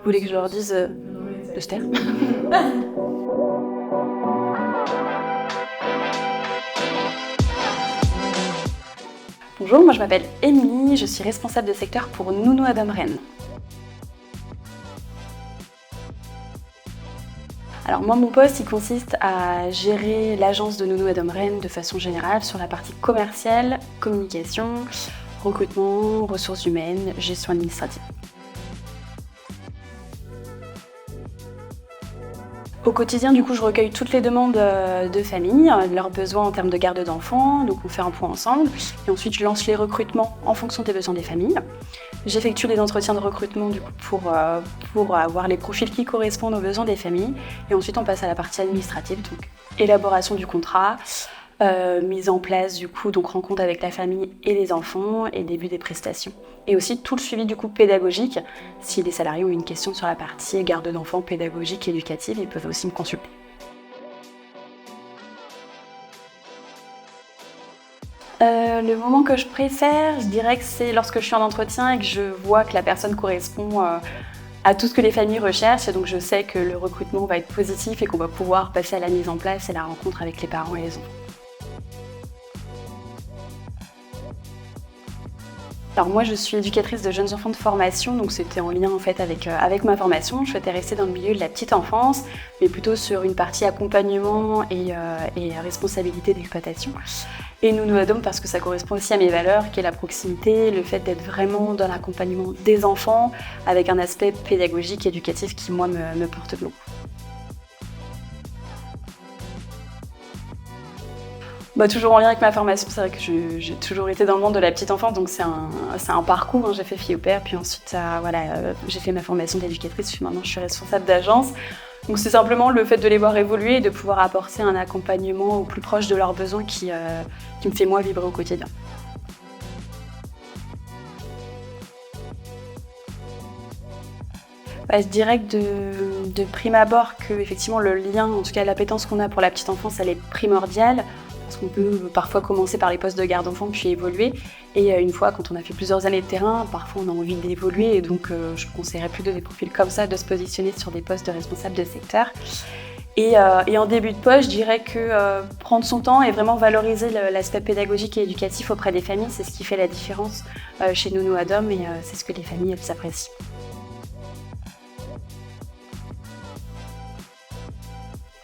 Vous voulez que je leur dise de se taire? Bonjour, moi je m'appelle Émilie, je suis responsable de secteur pour Nounou Adam Rennes. Alors moi mon poste il consiste à gérer l'agence de Nounou Adam Rennes de façon générale sur la partie commerciale, communication, recrutement, ressources humaines, gestion administrative. Au quotidien, du coup, je recueille toutes les demandes de famille, leurs besoins en termes de garde d'enfants, donc on fait un point ensemble. Et ensuite, je lance les recrutements en fonction des besoins des familles. J'effectue les entretiens de recrutement du coup, pour avoir les profils qui correspondent aux besoins des familles. Et ensuite, on passe à la partie administrative, donc élaboration du contrat, mise en place du coup, donc rencontre avec la famille et les enfants et début des prestations. Et aussi tout le suivi du coup pédagogique. Si les salariés ont une question sur la partie garde d'enfants pédagogique et éducative, ils peuvent aussi me consulter. Le moment que je préfère, je dirais que c'est lorsque je suis en entretien et que je vois que la personne correspond à tout ce que les familles recherchent. Et donc je sais que le recrutement va être positif et qu'on va pouvoir passer à la mise en place et la rencontre avec les parents et les enfants. Alors moi je suis éducatrice de jeunes enfants de formation, donc c'était en lien en fait avec ma formation. Je souhaitais rester dans le milieu de la petite enfance, mais plutôt sur une partie accompagnement et responsabilité d'exploitation. Et Nounou Adam parce que ça correspond aussi à mes valeurs, qui est la proximité, le fait d'être vraiment dans l'accompagnement des enfants, avec un aspect pédagogique, éducatif qui moi me porte beaucoup. Toujours en lien avec ma formation, c'est vrai que j'ai toujours été dans le monde de la petite enfance, donc c'est un parcours. Hein. J'ai fait fille au père, puis ensuite j'ai fait ma formation d'éducatrice, puis maintenant je suis responsable d'agence. Donc c'est simplement le fait de les voir évoluer et de pouvoir apporter un accompagnement au plus proche de leurs besoins qui me fait moi vibrer au quotidien. Je dirais que de prime abord que effectivement le lien, en tout cas l'appétence qu'on a pour la petite enfance, elle est primordiale. Parce qu'on peut parfois commencer par les postes de garde d'enfants puis évoluer. Et une fois, quand on a fait plusieurs années de terrain, parfois on a envie d'évoluer. Et donc je conseillerais plutôt des profils comme ça de se positionner sur des postes de responsable de secteur. Et en début de poste, je dirais que prendre son temps et vraiment valoriser l'aspect pédagogique et éducatif auprès des familles, c'est ce qui fait la différence chez Nounou Adam et c'est ce que les familles elles apprécient.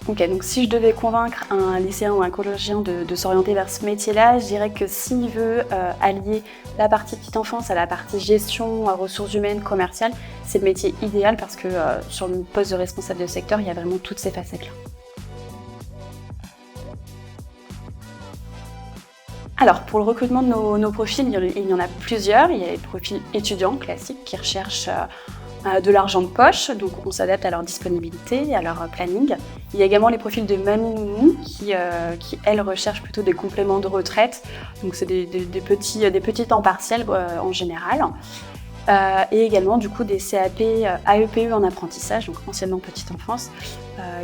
Ok, donc si je devais convaincre un lycéen ou un collégien de s'orienter vers ce métier-là, je dirais que s'il veut allier la partie petite enfance à la partie gestion, ressources humaines, commerciales, c'est le métier idéal parce que sur le poste de responsable de secteur, il y a vraiment toutes ces facettes-là. Alors, pour le recrutement de nos profils, il y en a plusieurs. Il y a les profils étudiants classiques qui recherchent de l'argent de poche, donc on s'adapte à leur disponibilité, à leur planning. Il y a également les profils de mamie nounou qui elles recherchent plutôt des compléments de retraite, donc c'est des petits temps partiels en général. Et également du coup des CAP AEPE en apprentissage, donc anciennement petite enfance,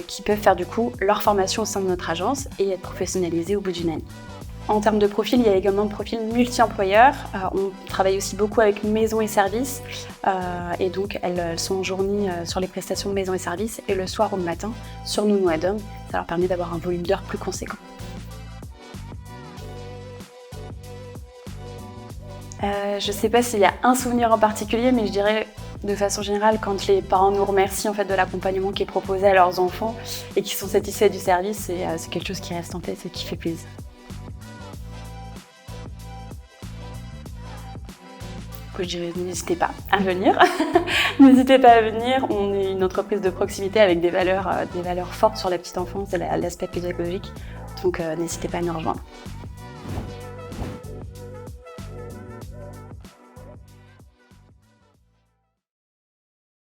qui peuvent faire du coup leur formation au sein de notre agence et être professionnalisés au bout d'une année. En termes de profil, il y a également le profil multi-employeur. On travaille aussi beaucoup avec maisons et services et donc elles sont en journée sur les prestations de maisons et services et le soir ou le matin sur Nounou Adam. Ça leur permet d'avoir un volume d'heures plus conséquent. Je ne sais pas s'il y a un souvenir en particulier, mais je dirais de façon générale quand les parents nous remercient en fait, de l'accompagnement qui est proposé à leurs enfants et qui sont satisfaits du service, c'est quelque chose qui reste en tête et qui fait plaisir. Je dirais n'hésitez pas à venir. N'hésitez pas à venir. On est une entreprise de proximité avec des valeurs fortes sur la petite enfance et l'aspect pédagogique. Donc n'hésitez pas à nous rejoindre.